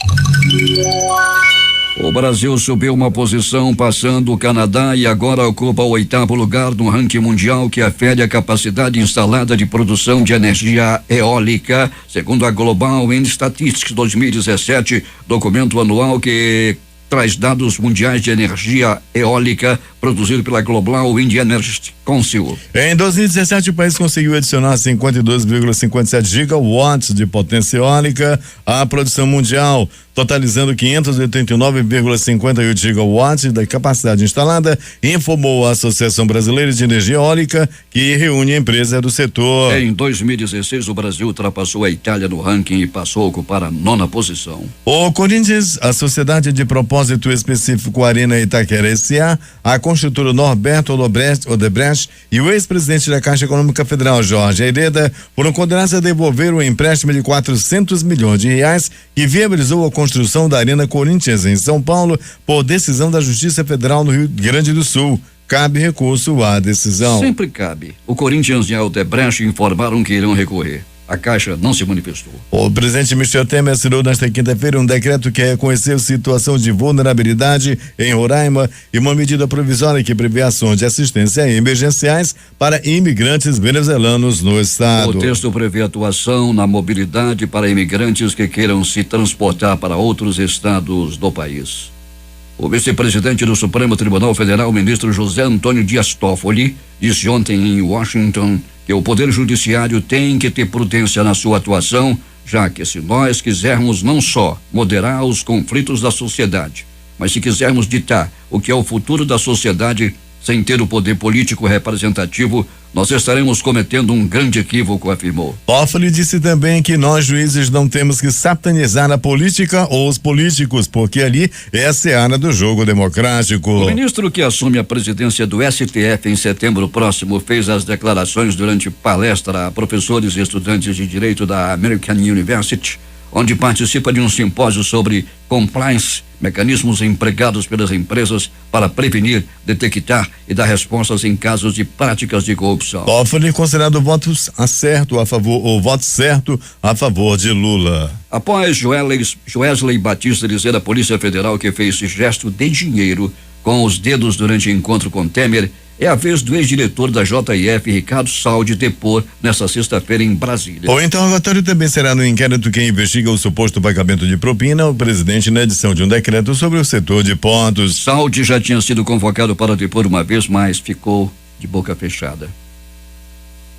O Brasil subiu uma posição, passando o Canadá, e agora ocupa o 8º lugar no ranking mundial que afere a capacidade instalada de produção de energia eólica, segundo a Global Wind Statistics 2017, documento anual que traz dados mundiais de energia eólica produzido pela Global Wind Energy Council. Em 2017, o país conseguiu adicionar 52,57 gigawatts de potência eólica à produção mundial, totalizando 589,58 gigawatts da capacidade instalada, informou a Associação Brasileira de Energia Eólica, que reúne empresas do setor. Em 2016, o Brasil ultrapassou a Itália no ranking e passou a ocupar a 9ª posição. O Corinthians, a Sociedade de Propósito Específico Arena Itaquera S.A., a construtora Norberto Odebrecht e o ex-presidente da Caixa Econômica Federal, Jorge Hereda, foram condenados a devolver o empréstimo de R$400 milhões que viabilizou a construção da Arena Corinthians em São Paulo por decisão da Justiça Federal no Rio Grande do Sul. Cabe recurso à decisão. Sempre cabe. O Corinthians e a Odebrecht informaram que irão recorrer. A Caixa não se manifestou. O presidente Michel Temer assinou nesta quinta-feira um decreto que reconheceu situação de vulnerabilidade em Roraima e uma medida provisória que prevê ações de assistência emergenciais para imigrantes venezuelanos no estado. O texto prevê atuação na mobilidade para imigrantes que queiram se transportar para outros estados do país. O vice-presidente do Supremo Tribunal Federal, ministro José Antônio Dias Toffoli, disse ontem em Washington que o Poder Judiciário tem que ter prudência na sua atuação, já que se nós quisermos não só moderar os conflitos da sociedade, mas se quisermos ditar o que é o futuro da sociedade sem ter o poder político representativo, nós estaremos cometendo um grande equívoco, afirmou. Toffoli disse também que nós juízes não temos que satanizar a política ou os políticos, porque ali é a seara do jogo democrático. O ministro que assume a presidência do STF em setembro próximo fez as declarações durante palestra a professores e estudantes de direito da American University, onde participa de um simpósio sobre compliance mecanismos empregados pelas empresas para prevenir, detectar e dar respostas em casos de práticas de corrupção. Toffoli considerado voto certo a favor de Lula. Após Joesley Batista dizer à Polícia Federal que fez esse gesto de dinheiro com os dedos durante encontro com Temer, é a vez do ex-diretor da JF, Ricardo Saldi, depor nesta sexta-feira em Brasília. O interrogatório também será no inquérito que investiga o suposto pagamento de propina ao presidente na edição de um decreto sobre o setor de portos. Saldi já tinha sido convocado para depor uma vez, mas ficou de boca fechada.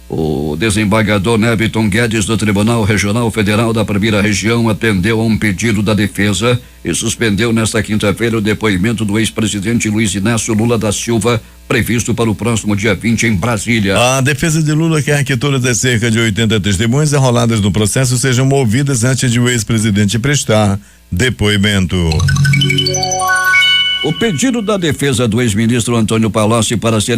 O desembargador Neviton Guedes do Tribunal Regional Federal da Primeira Região atendeu a um pedido da defesa e suspendeu nesta quinta-feira o depoimento do ex-presidente Luiz Inácio Lula da Silva, previsto para o próximo dia 20 em Brasília. A defesa de Lula quer que todas as cerca de 80 testemunhas enroladas no processo sejam movidas antes de o ex-presidente prestar depoimento. O pedido da defesa do ex-ministro Antônio Palocci para ser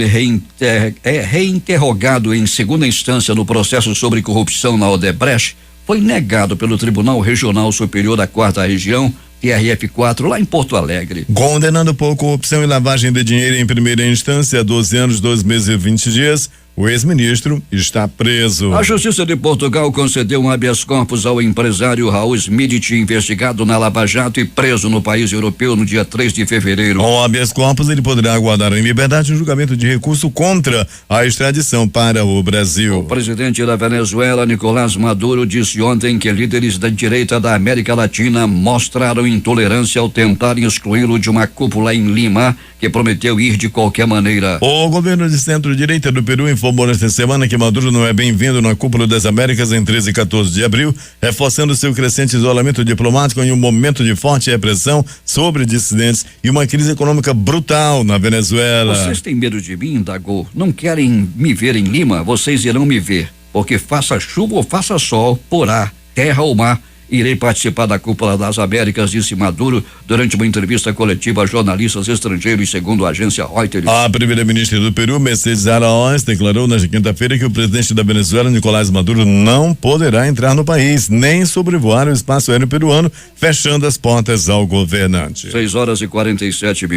reinterrogado em segunda instância no processo sobre corrupção na Odebrecht foi negado pelo Tribunal Regional Superior da Quarta Região, TRF4, lá em Porto Alegre. Condenado por corrupção e lavagem de dinheiro em primeira instância a 12 anos, 2 meses e 20 dias, o ex-ministro está preso. A Justiça de Portugal concedeu um habeas corpus ao empresário Raul Smith, investigado na Lava Jato e preso no país europeu no dia 3 de fevereiro. Com o habeas corpus, ele poderá aguardar em liberdade o julgamento de recurso contra a extradição para o Brasil. O presidente da Venezuela, Nicolás Maduro, disse ontem que líderes da direita da América Latina mostraram intolerância ao tentarem excluí-lo de uma cúpula em Lima, que prometeu ir de qualquer maneira. O governo de centro-direita do Peru informou nesta semana que Maduro não é bem-vindo na Cúpula das Américas em 13 e 14 de abril, reforçando seu crescente isolamento diplomático em um momento de forte repressão sobre dissidentes e uma crise econômica brutal na Venezuela. Vocês têm medo de mim, indagou? Não querem me ver em Lima? Vocês irão me ver, porque faça chuva ou faça sol, porá, terra ou mar, irei participar da Cúpula das Américas, disse Maduro durante uma entrevista coletiva a jornalistas estrangeiros, segundo a agência Reuters. A primeira-ministra do Peru, Mercedes Araúz, declarou nesta quinta-feira que o presidente da Venezuela, Nicolás Maduro, não poderá entrar no país, nem sobrevoar o espaço aéreo peruano, fechando as portas ao governante. 6:47.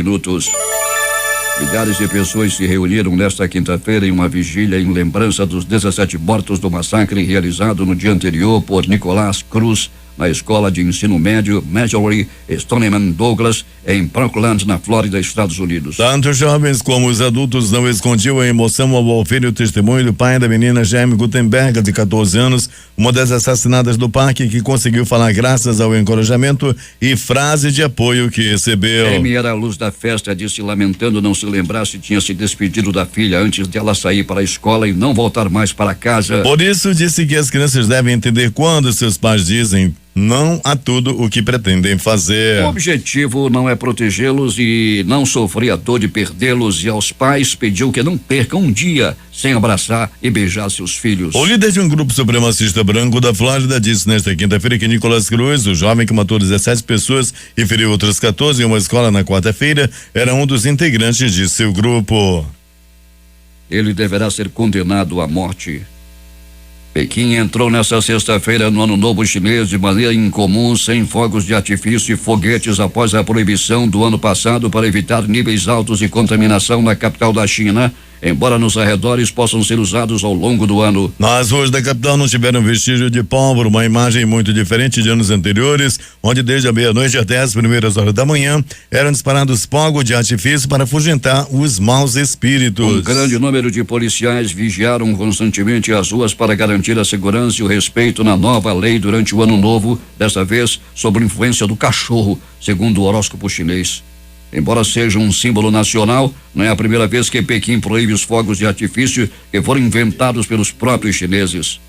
Milhares de pessoas se reuniram nesta quinta-feira em uma vigília em lembrança dos 17 mortos do massacre realizado no dia anterior por Nicolás Cruz na escola de ensino médio Marjory Stoneman Douglas em Parkland, na Flórida, Estados Unidos. Tanto os jovens como os adultos não escondiam a emoção ao ouvir o testemunho do pai da menina Jaime Gutenberg, de 14 anos, uma das assassinadas do parque, que conseguiu falar graças ao encorajamento e frase de apoio que recebeu. Jaime era a luz da festa, disse, lamentando não se lembrar se tinha se despedido da filha antes dela sair para a escola e não voltar mais para casa. Por isso, disse que as crianças devem entender quando seus pais dizem não a tudo o que pretendem fazer. O objetivo não é protegê-los e não sofrer a dor de perdê-los, e aos pais pediu que não percam um dia sem abraçar e beijar seus filhos. O líder de um grupo supremacista branco da Flórida disse nesta quinta-feira que Nicolás Cruz, o jovem que matou 17 pessoas e feriu outras 14 em uma escola na quarta-feira, era um dos integrantes de seu grupo. Ele deverá ser condenado à morte. Pequim entrou nesta sexta-feira no Ano Novo Chinês de maneira incomum, sem fogos de artifício e foguetes, após a proibição do ano passado para evitar níveis altos de contaminação na capital da China, embora nos arredores possam ser usados ao longo do ano. Nas ruas da capital não tiveram vestígio de pólvora, uma imagem muito diferente de anos anteriores, onde desde a meia-noite até as primeiras horas da manhã eram disparados fogos de artifício para afugentar os maus espíritos. Um grande número de policiais vigiaram constantemente as ruas para garantir a segurança e o respeito na nova lei durante o Ano Novo, desta vez sob influência do cachorro, segundo o horóscopo chinês. Embora seja um símbolo nacional, não é a primeira vez que Pequim proíbe os fogos de artifício que foram inventados pelos próprios chineses.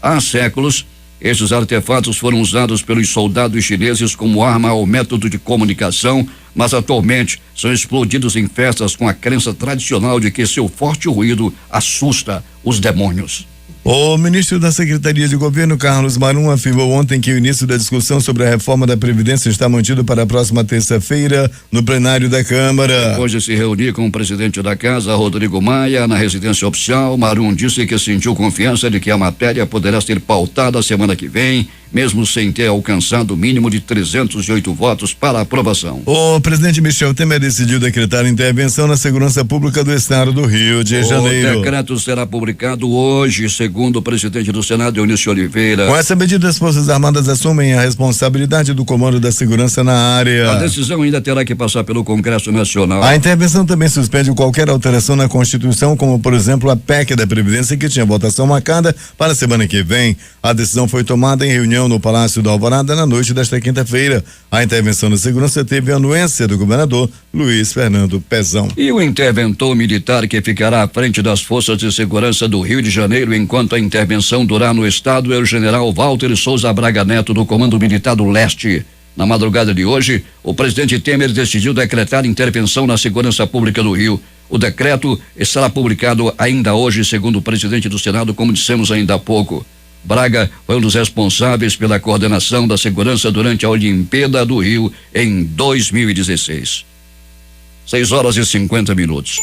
Há séculos, estes artefatos foram usados pelos soldados chineses como arma ou método de comunicação, mas atualmente são explodidos em festas com a crença tradicional de que seu forte ruído assusta os demônios. O ministro da Secretaria de Governo, Carlos Marum, afirmou ontem que o início da discussão sobre a reforma da Previdência está mantido para a próxima terça-feira no plenário da Câmara. Depois de se reunir com o presidente da Casa, Rodrigo Maia, na residência oficial, Marum disse que sentiu confiança de que a matéria poderá ser pautada semana que vem mesmo sem ter alcançado o mínimo de 308 votos para aprovação. O presidente Michel Temer decidiu decretar intervenção na segurança pública do estado do Rio de Janeiro. O decreto será publicado hoje, segundo o presidente do Senado, Eunício Oliveira. Com essa medida, as Forças Armadas assumem a responsabilidade do comando da segurança na área. A decisão ainda terá que passar pelo Congresso Nacional. A intervenção também suspende qualquer alteração na Constituição, como, por exemplo, a PEC da Previdência, que tinha votação marcada para a semana que vem. A decisão foi tomada em reunião no Palácio da Alvorada na noite desta quinta-feira. A intervenção da segurança teve a anuência do governador Luiz Fernando Pezão. E o interventor militar que ficará à frente das Forças de Segurança do Rio de Janeiro enquanto a intervenção durar no estado é o general Walter Souza Braga Neto, do Comando Militar do Leste. Na madrugada de hoje, o presidente Temer decidiu decretar intervenção na segurança pública do Rio. O decreto será publicado ainda hoje, segundo o presidente do Senado, como dissemos ainda há pouco. Braga foi um dos responsáveis pela coordenação da segurança durante a Olimpíada do Rio em 2016. 6h50.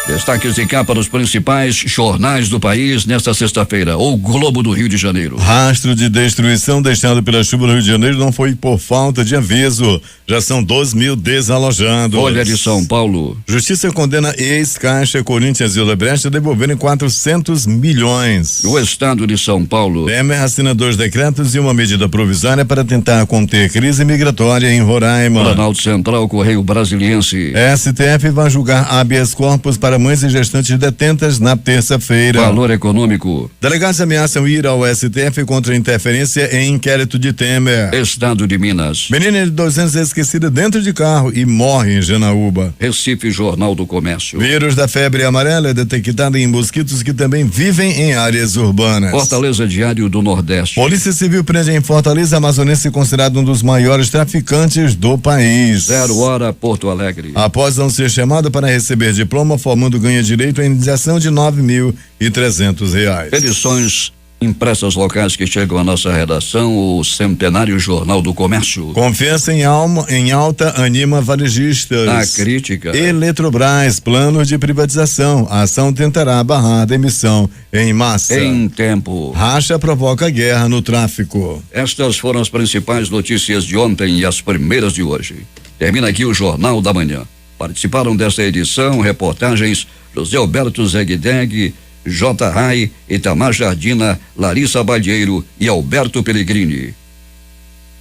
Destaques de capa dos principais jornais do país nesta sexta-feira. O Globo do Rio de Janeiro. Rastro de destruição deixado pela chuva no Rio de Janeiro não foi por falta de aviso. Já são 2.000 desalojados. Folha de São Paulo. Justiça condena ex-Caixa, Corinthians e Odebrecht a devolverem 400 milhões. O Estado de São Paulo. Temer assina 2 decretos e uma medida provisória para tentar conter crise migratória em Roraima. Planalto Central, Correio Brasiliense. STF vai julgar habeas corpus para mães e gestantes detentas na terça-feira. Valor Econômico. Delegados ameaçam ir ao STF contra interferência em inquérito de Temer. Estado de Minas. Menina de 2 anos é esquecida dentro de carro e morre em Janaúba. Recife, Jornal do Comércio. Vírus da febre amarela é detectado em mosquitos que também vivem em áreas urbanas. Fortaleza, Diário do Nordeste. Polícia Civil prende em Fortaleza amazonense considerado um dos maiores traficantes do país. 0 hora, Porto Alegre. Após não ser chamado para receber diploma, formando ganha direito à indenização de R$9.300. Edições impressas locais que chegam à nossa redação, o Centenário Jornal do Comércio. Confiança em alta anima varejistas. A crítica. Eletrobras, planos de privatização. A ação tentará barrar a demissão em massa. Em tempo. Racha provoca guerra no tráfico. Estas foram as principais notícias de ontem e as primeiras de hoje. Termina aqui o Jornal da Manhã. Participaram desta edição reportagens José Alberto Zegdeg, J. Rai, Itamar Jardina, Larissa Balheiro e Alberto Pellegrini.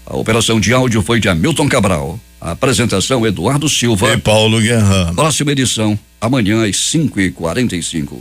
A operação de áudio foi de Hamilton Cabral. A apresentação Eduardo Silva e Paulo Guerra. Próxima edição, amanhã às 5h45.